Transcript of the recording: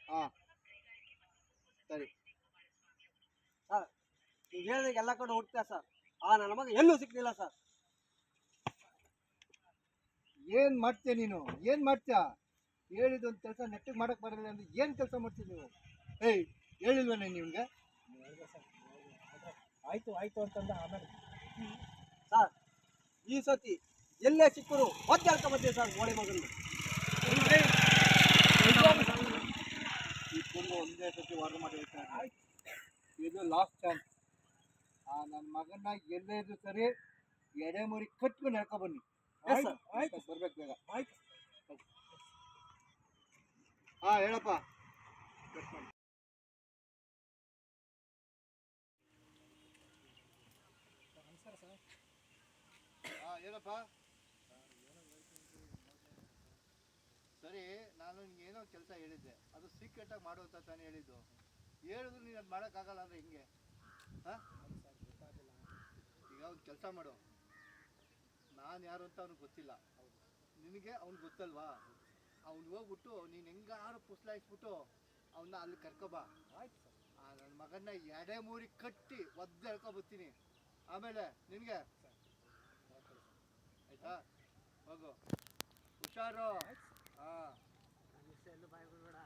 ಹಾಂ ಸರಿ ಸರ್ ನೀವು ಹೇಳಿದಾಗ ಎಲ್ಲ ಕಡೆ ಹುಡುಕ್ತಾ ಸರ್ ನನ್ನ ಮಗ ಎಲ್ಲೂ ಸಿಕ್ಕಿಲ್ಲ ಸರ್. ಏನು ಮಾಡ್ತೀಯ ನೀನು? ಏನು ಮಾಡ್ತೀಯ? ಹೇಳಿದೊಂದು ಕೆಲಸ ನೆಟ್ಟಿಗೆ ಮಾಡೋಕ್ಕೆ ಬರಲ್ಲ ಅಂದರೆ ಏನು ಕೆಲಸ ಮಾಡ್ತೀವಿ ನೀವು? ಏಯ್ ಹೇಳಿಲ್ವನೇ ನಿಮ್ಗೆ? ಆಯ್ತು ಆಯ್ತು ಅಂತಂದ ಆಮೇಲೆ ಸರ್ ಈ ಸತಿ ಎಲ್ಲೇ ಸಿಕ್ಕರು ಮತ್ತೆ ಹೇಳ್ಕೊಂಬತ್ತೀವಿ ಸರ್ ಗೋಳಿ ಮಗನ. ಈ ತುಂಬ ಒಂದೇ ಸತಿ ವಾರ್ನ್ ಮಾಡಿ ಹೇಳ್ತಾರೆ. ಇದು ಲಾಸ್ಟ್ ಚಾನ್ಸ್. ನನ್ನ ಮಗನ ಎಲ್ಲೇ ಇದ್ರು ಸರಿ ಎಡೆಮುರಿ ಕಟ್ಕೊಂಡು ಹೇಳ್ಕೊ ಬನ್ನಿ. ಆಯ್ತು ಆಯ್ತು ಬರ್ಬೇಕು ಬೇಗ. ಆಯ್ತು. ಹಾಂ ಹೇಳಪ್ಪ. ಹಾಂ ಹೇಳಪ್ಪ. ಸರಿ ನಾನು ನಿಂಗೇನೋ ಕೆಲಸ ಹೇಳಿದ್ದೆ, ಅದು ಸೀಕ್ರೆಟಾಗಿ ಮಾಡು ಅಂತ ತಾನೇ ಹೇಳಿದ್ದು. ಹೇಳಿದ್ರು ನೀನು ಅದು ಮಾಡೋಕ್ಕಾಗಲ್ಲ ಅಂದರೆ ಹಿಂಗೆ? ಹಾಂ ಈಗ ಒಂದು ಕೆಲಸ ಮಾಡು. ನಾನು ಯಾರು ಅಂತ ಅವ್ನಿಗೆ ಗೊತ್ತಿಲ್ಲ, ನಿನಗೆ ಅವ್ನಿಗೆ ಗೊತ್ತಲ್ವಾ? ಅವ್ನು ಹೋಗ್ಬಿಟ್ಟು ನೀನು ಹೆಂಗಾರು ಪುಸ್ಲಾಯಿಸ್ಬಿಟ್ಟು ಅವನ್ನ ಅಲ್ಲಿ ಕರ್ಕೊಬಾ. ಆಯ್ತು ಸರ್. ನನ್ನ ಮಗನ್ನ ಎಡೆ ಮೂರಿ ಕಟ್ಟಿ ಒದ್ದು ಹೇಳ್ಕೊಬತ್ತೀನಿ. ಆಮೇಲೆ ನಿನಗೆ ಆಯ್ತಾ? ಹೋಗು ಹುಷಾರು. ಹಾಂ ಎಲ್ಲೂ ಬಾಯ್ ಬಿಡಬೇಡ.